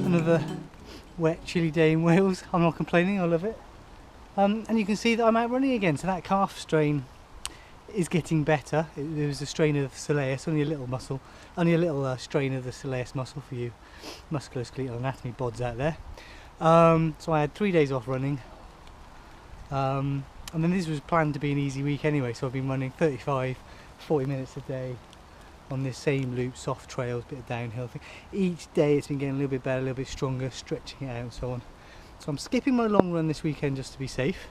Another wet, chilly day in Wales. I'm not complaining, I love it. And you can see that I'm out running again, so that calf strain is getting better. There was a strain of soleus, only a little muscle, only a little strain of the soleus muscle for you musculoskeletal anatomy bods out there. So I had 3 days off running, and then this was planned to be an easy week anyway, so I've been running 35-40 minutes a day on this same loop, soft trails, bit of downhill thing. Each day it's been getting a little bit better, a little bit stronger, stretching it out and so on. So I'm skipping my long run this weekend just to be safe.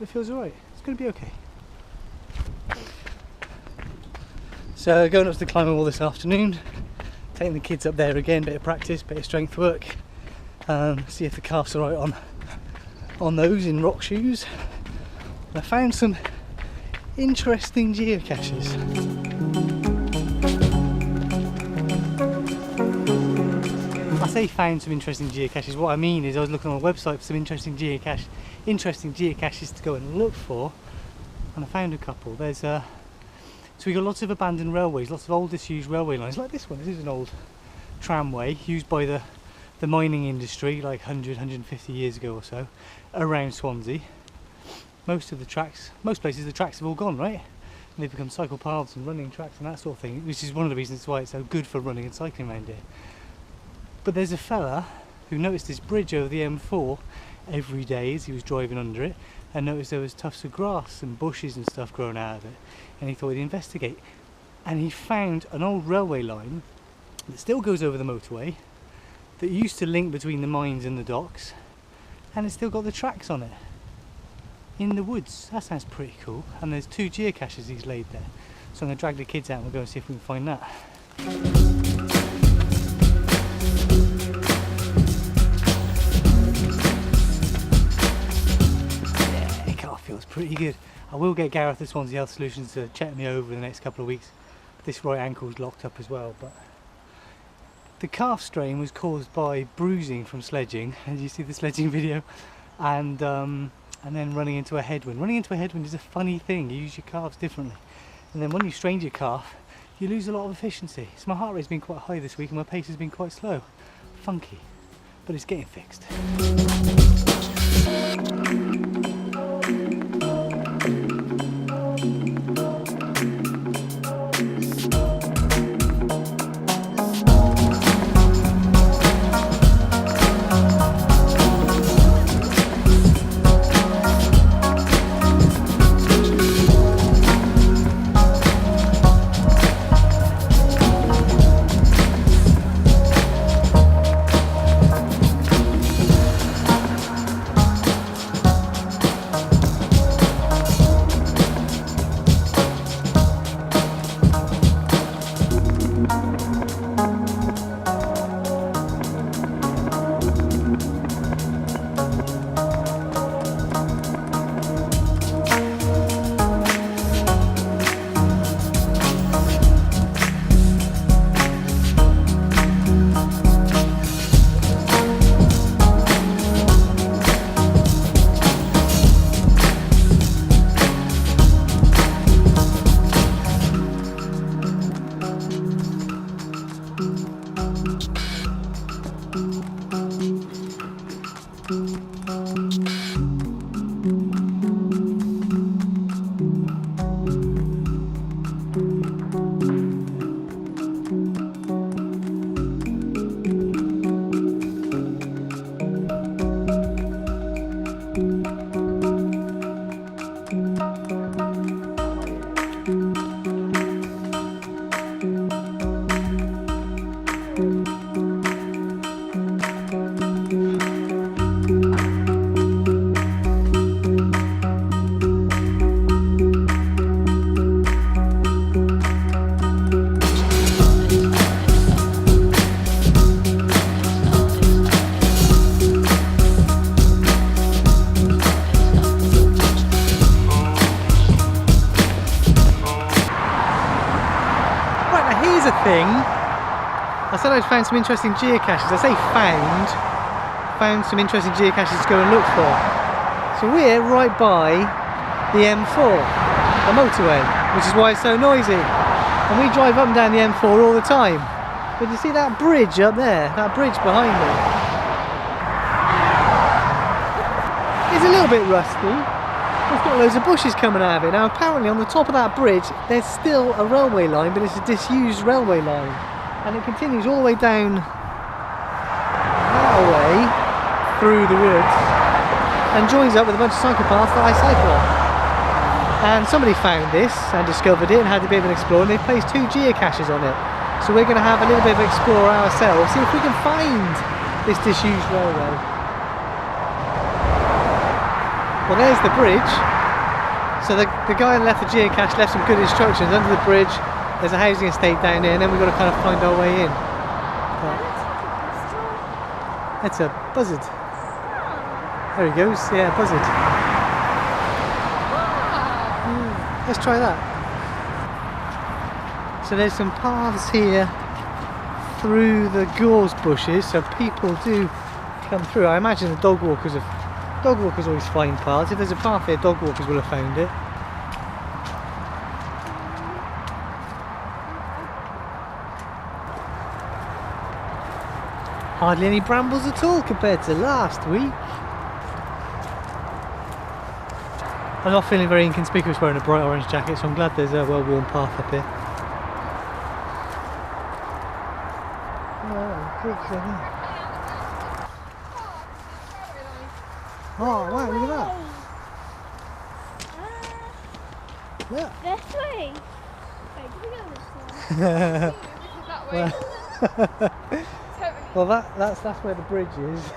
It feels alright, it's going to be okay. So going up to the climbing wall this afternoon, taking the kids up there again, bit of practice, bit of strength work, see if the calves are right on those in rock shoes. And I found some interesting geocaches. I say found some interesting geocaches, what I mean is I was looking on a website for some interesting geocaches to go and look for, and I found a couple. There's so we got lots of abandoned railways, lots of old disused railway lines, like this one. This is an old tramway used by the mining industry like 150 years ago or so around Swansea. Most places the tracks have all gone, right? And they've become cycle paths and running tracks and that sort of thing, which is one of the reasons why it's so good for running and cycling around here. But there's a fella who noticed this bridge over the M4 every day as he was driving under it, and noticed there was tufts of grass and bushes and stuff growing out of it, and he thought he'd investigate. And he found an old railway line that still goes over the motorway, that used to link between the mines and the docks, and it's still got the tracks on it in the woods. That sounds pretty cool. And there's 2 geocaches he's laid there, so I'm going to drag the kids out and we'll go and see if we can find that. Yeah, it kind of feels pretty good. I will get Gareth at Swansea Health Solutions to check me over the next couple of weeks. This right ankle's locked up as well, but the calf strain was caused by bruising from sledging, as you see the sledging video, and then running into a headwind. Running into a headwind is a funny thing. You use your calves differently, and then when you strain your calf you lose a lot of efficiency. So my heart rate's been quite high this week and my pace has been quite slow. Funky, but it's getting fixed. said I'd found some interesting geocaches. I say found some interesting geocaches to go and look for. So we're right by the M4, the motorway, which is why it's so noisy. And we drive up and down the M4 all the time. But you see that bridge up there, that bridge behind me? It's a little bit rusty. It's got loads of bushes coming out of it. Now apparently on the top of that bridge there's still a railway line, but it's a disused railway line. And it continues all the way down that way through the woods and joins up with a bunch of cycle paths that I cycle on. And somebody found this and discovered it and had a bit of an explore, and they've placed 2 geocaches on it. So we're going to have a little bit of an explore ourselves, see if we can find this disused railway. Well, there's the bridge. So the guy that left the geocache left some good instructions. Under the bridge there's a housing estate down there, and then we've got to kind of find our way in. That's a buzzard. There he goes, yeah, buzzard. Let's try that. So there's some paths here through the gorse bushes, so people do come through. I imagine the dog walkers always find paths. If there's a path here, dog walkers will have found it. Hardly any brambles at all compared to last week. I'm not feeling very inconspicuous wearing a bright orange jacket, so I'm glad there's a well-worn path up here. Oh wow, look at that! Look! This way! Wait, can we go this way? Well, that's where the bridge is.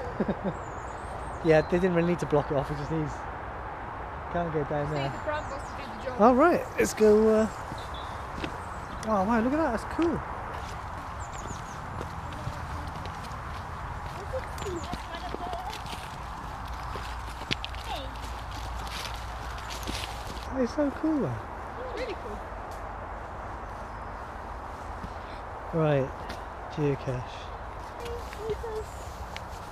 Yeah, they didn't really need to block it off, it just needs... Can't go down there. Oh right, let's go... Oh wow, look at that, that's cool. It's so cool though. It's really cool. Right, geocache.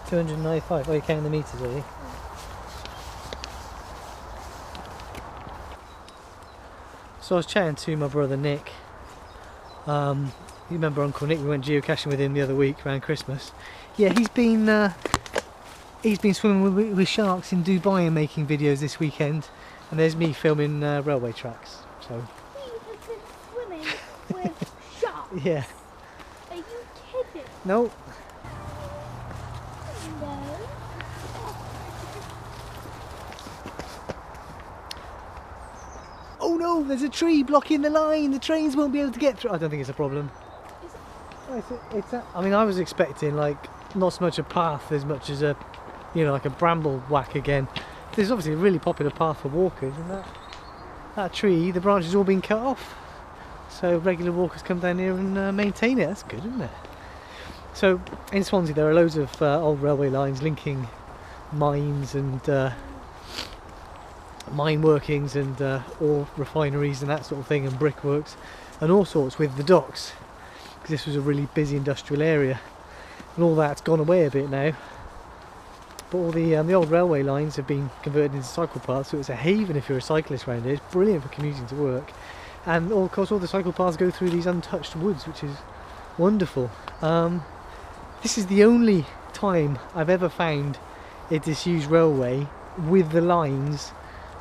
295. Oh, you're counting the meters, are you? So I was chatting to my brother Nick. You remember Uncle Nick? We went geocaching with him the other week around Christmas. Yeah, he's been swimming with sharks in Dubai and making videos this weekend. And there's me filming railway tracks. So. You have been swimming with sharks? Yeah. Are you kidding? No. No. Oh no, there's a tree blocking the line. The trains won't be able to get through. I don't think it's a problem. I mean, I was expecting like not so much a path as much as a, you know, like a bramble whack again. There's obviously a really popular path for walkers, and that tree, the branch has all been cut off. So regular walkers come down here and maintain it. That's good, isn't it? So in Swansea there are loads of old railway lines linking mines and mine workings and ore refineries and that sort of thing, and brickworks and all sorts with the docks, because this was a really busy industrial area, and all that's gone away a bit now. But all the old railway lines have been converted into cycle paths, so it's a haven if you're a cyclist around here. It's brilliant for commuting to work, and of course all the cycle paths go through these untouched woods, which is wonderful. This is the only time I've ever found a disused railway with the lines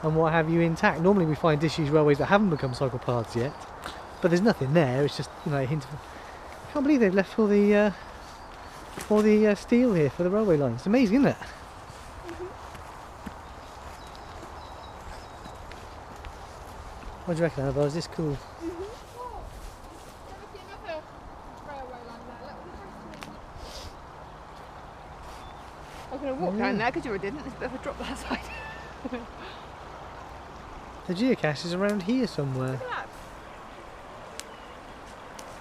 and what have you intact. Normally we find disused railways that haven't become cycle paths yet, but there's nothing there. It's just, you know, a hint of... I can't believe they've left all the steel here for the railway lines. It's amazing, isn't it? What do you reckon, Annabelle? Is this cool? I was going to walk down there because you didn't. There's a bit of a drop that side. The geocache is around here somewhere. Look at that.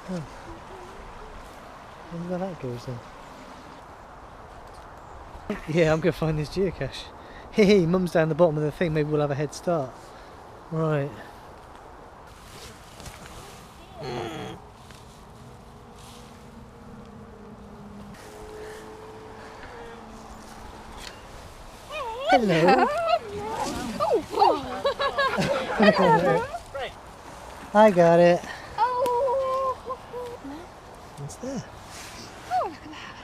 Oh. I wonder where that goes then. Yeah, I'm going to find this geocache. Hey, Mum's down the bottom of the thing. Maybe we'll have a head start. Right. Hello. Oh. I got it. Oh. What's there? Oh, look at that.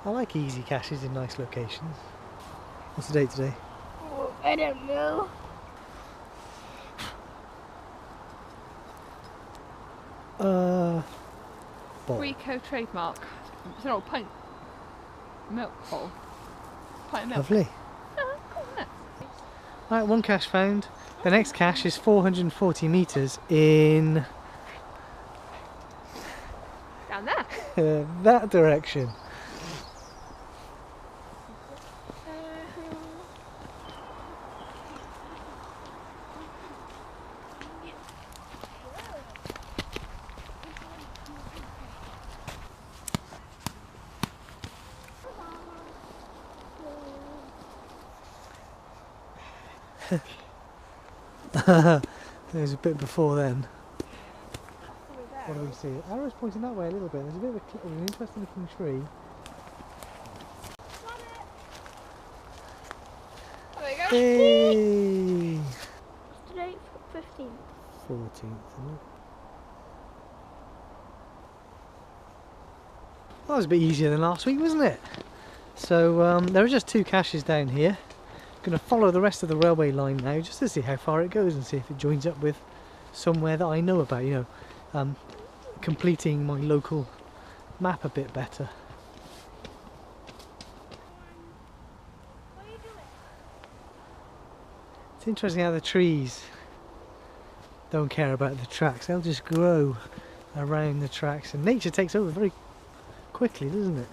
I like easy caches in nice locations. What's the date today? Oh, I don't know. Bottle. Rico trademark. It's an old pint milk bottle. Pint of milk. Lovely. Oh, cool, isn't it? Right, one cache found. The next cache is 440 metres in Down there. that direction. There's a bit before then. What do we see? Arrow's pointing that way a little bit. There's a bit of an interesting looking tree. There you go. Hey! What's today? 15th. 14th, isn't it? That was a bit easier than last week, wasn't it? So there are just 2 caches down here. Going to follow the rest of the railway line now just to see how far it goes and see if it joins up with somewhere that I know about, you know, completing my local map a bit better. What are you doing? It's interesting how the trees don't care about the tracks, they'll just grow around the tracks, and nature takes over very quickly, doesn't it?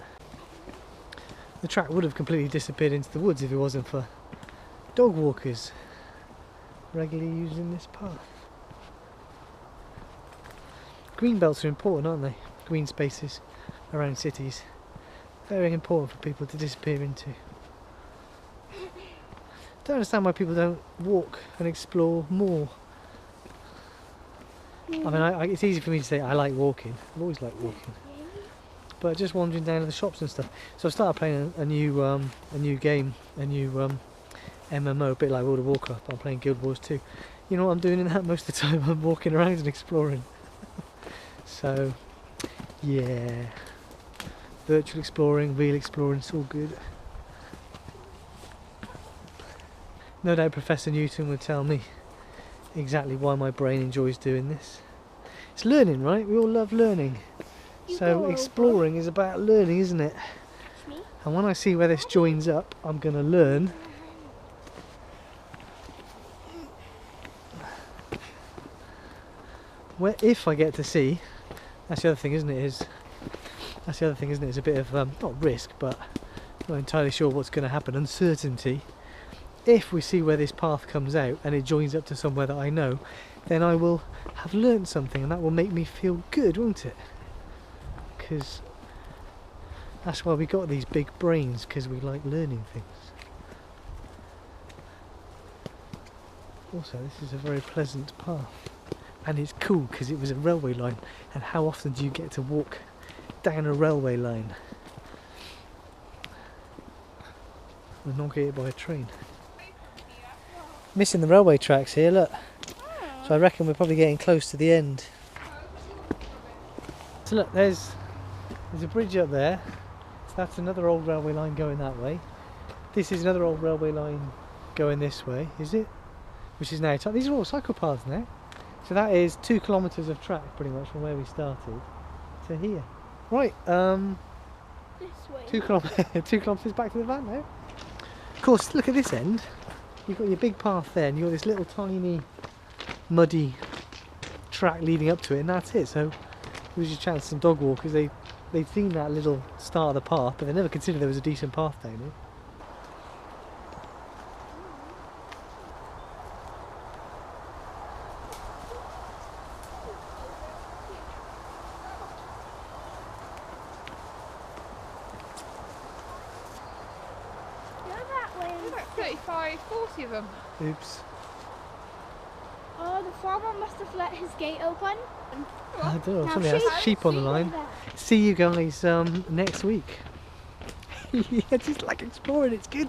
The track would have completely disappeared into the woods if it wasn't for dog walkers regularly using this path. Green belts are important, aren't they? Green spaces around cities. Very important for people to disappear into. Don't understand why people don't walk and explore more. I mean, it's easy for me to say I like walking. I've always liked walking. But just wandering down to the shops and stuff. So I started playing a new game, a new MMO, a bit like World of Warcraft. I'm playing Guild Wars 2. You know what I'm doing in that most of the time? I'm walking around and exploring. So, yeah. Virtual exploring, real exploring, it's all good. No doubt Professor Newton would tell me exactly why my brain enjoys doing this. It's learning, right? We all love learning. So exploring is about learning, isn't it? And when I see where this joins up, I'm going to learn. Where, if I get to see, that's the other thing, isn't it? It's a bit of not risk, but not entirely sure what's going to happen. Uncertainty. If we see where this path comes out and it joins up to somewhere that I know, then I will have learned something, and that will make me feel good, won't it? Because that's why we got these big brains, because we like learning things. Also, this is a very pleasant path, and it's cool because it was a railway line, and how often do you get to walk down a railway line and not get hit by a train? Missing the railway tracks here, look. So I reckon we're probably getting close to the end. So look, there's a bridge up there. So that's another old railway line going that way. This is another old railway line going this way, is it? Which is now, these are all cycle paths now. So that is 2 kilometres of track pretty much from where we started to here. Right, This way. 2 kilometres back to the van now. Of course, look at this end. You've got your big path there, and you've got this little tiny muddy track leading up to it, and that's it. So it was your chance to some dog walkers. They'd seen that little start of the path, but they never considered there was a decent path down here. Go that way. There's about 35, 40 of them. Oops. Oh, the farmer must have let his gate open. I don't know, Now somebody has sheep on the line. See you guys next week. Yeah, just like exploring, it's good.